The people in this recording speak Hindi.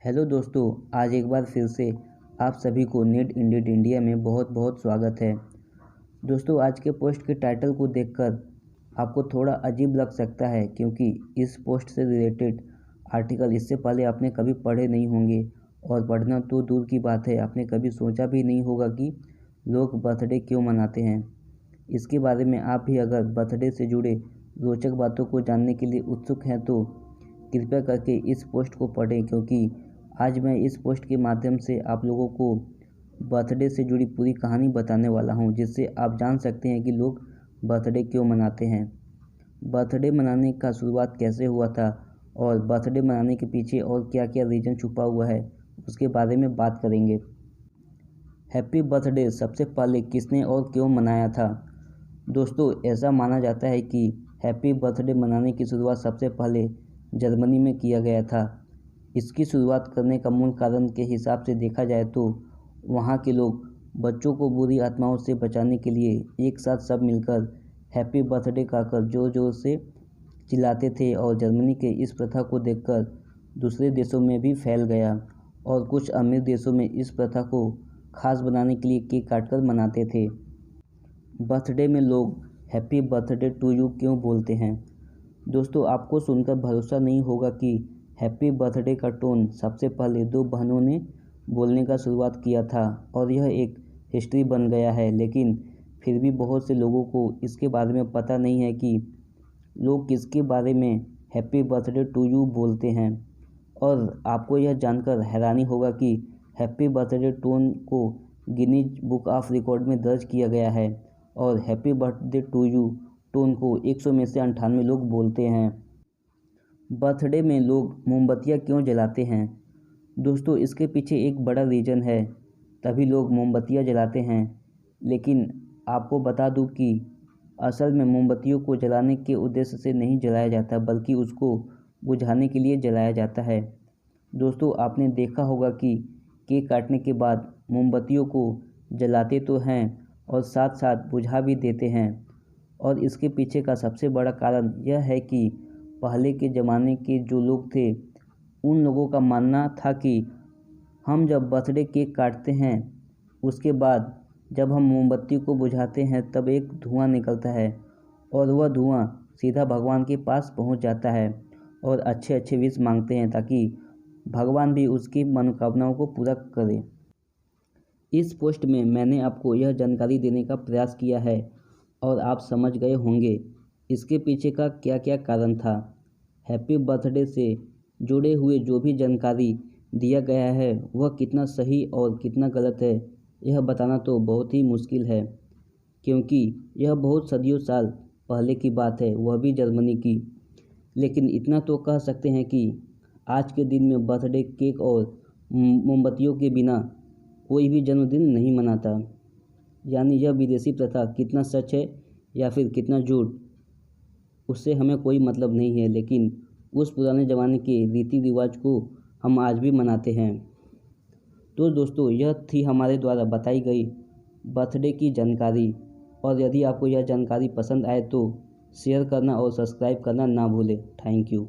हेलो दोस्तों, आज एक बार फिर से आप सभी को नेट इंडिट इंडिया में बहुत बहुत स्वागत है। दोस्तों, आज के पोस्ट के टाइटल को देखकर आपको थोड़ा अजीब लग सकता है क्योंकि इस पोस्ट से रिलेटेड आर्टिकल इससे पहले आपने कभी पढ़े नहीं होंगे और पढ़ना तो दूर की बात है, आपने कभी सोचा भी नहीं होगा कि लोग बर्थडे क्यों मनाते हैं। इसके बारे में आप भी अगर बर्थडे से जुड़े रोचक बातों को जानने के लिए उत्सुक हैं तो कृपया करके इस पोस्ट को पढ़ें, क्योंकि आज मैं इस पोस्ट के माध्यम से आप लोगों को बर्थडे से जुड़ी पूरी कहानी बताने वाला हूं, जिससे आप जान सकते हैं कि लोग बर्थडे क्यों मनाते हैं, बर्थडे मनाने का शुरुआत कैसे हुआ था और बर्थडे मनाने के पीछे और क्या क्या रीज़न छुपा हुआ है उसके बारे में बात करेंगे। हैप्पी बर्थडे सबसे पहले किसने और क्यों मनाया था? दोस्तों, ऐसा माना जाता है कि हैप्पी बर्थडे मनाने की शुरुआत सबसे पहले जर्मनी में किया गया था। इसकी शुरुआत करने का मूल कारण के हिसाब से देखा जाए तो वहाँ के लोग बच्चों को बुरी आत्माओं से बचाने के लिए एक साथ सब मिलकर हैप्पी बर्थडे कहकर ज़ोर ज़ोर से चिल्लाते थे और जर्मनी के इस प्रथा को देखकर दूसरे देशों में भी फैल गया और कुछ अमीर देशों में इस प्रथा को खास बनाने के लिए केक काटकर मनाते थे। बर्थडे में लोग हैप्पी बर्थडे टू यू क्यों बोलते हैं? दोस्तों, आपको सुनकर भरोसा नहीं होगा कि हैप्पी बर्थडे का टोन सबसे पहले दो बहनों ने बोलने का शुरुआत किया था और यह एक हिस्ट्री बन गया है, लेकिन फिर भी बहुत से लोगों को इसके बारे में पता नहीं है कि लोग किसके बारे में हैप्पी बर्थडे टू यू बोलते हैं। और आपको यह जानकर हैरानी होगा कि हैप्पी बर्थडे टोन को गिनीज बुक ऑफ रिकॉर्ड में दर्ज किया गया है और happy birthday to you tone को 100 में से 98 लोग बोलते हैं। बर्थडे में लोग मोमबत्तियाँ क्यों जलाते हैं? दोस्तों, इसके पीछे एक बड़ा रीज़न है, तभी लोग मोमबत्तियाँ जलाते हैं। लेकिन आपको बता दूं कि असल में मोमबत्तियों को जलाने के उद्देश्य से नहीं जलाया जाता, बल्कि उसको बुझाने के लिए जलाया जाता है। दोस्तों, आपने देखा होगा कि केक काटने के बाद मोमबत्तियों को जलाते तो हैं और साथ साथ बुझा भी देते हैं। और इसके पीछे का सबसे बड़ा कारण यह है कि पहले के ज़माने के जो लोग थे, उन लोगों का मानना था कि हम जब बर्थडे केक काटते हैं उसके बाद जब हम मोमबत्ती को बुझाते हैं तब एक धुआं निकलता है और वह धुआं सीधा भगवान के पास पहुंच जाता है और अच्छे अच्छे विश मांगते हैं ताकि भगवान भी उसकी मनोकामनाओं को पूरा करे। इस पोस्ट में मैंने आपको यह जानकारी देने का प्रयास किया है और आप समझ गए होंगे इसके पीछे का क्या क्या कारण था। हैप्पी बर्थडे से जुड़े हुए जो भी जानकारी दिया गया है वह कितना सही और कितना गलत है, यह बताना तो बहुत ही मुश्किल है, क्योंकि यह बहुत सदियों साल पहले की बात है, वह भी जर्मनी की। लेकिन इतना तो कह सकते हैं कि आज के दिन में बर्थडे केक और मोमबत्तियों के बिना कोई भी जन्मदिन नहीं मनाता। यानी यह विदेशी प्रथा कितना सच है या फिर कितना झूठ, उससे हमें कोई मतलब नहीं है, लेकिन उस पुराने ज़माने के रीति रिवाज को हम आज भी मनाते हैं। तो दोस्तों, यह थी हमारे द्वारा बताई गई बर्थडे की जानकारी, और यदि आपको यह जानकारी पसंद आए तो शेयर करना और सब्सक्राइब करना ना भूलें। Thank you.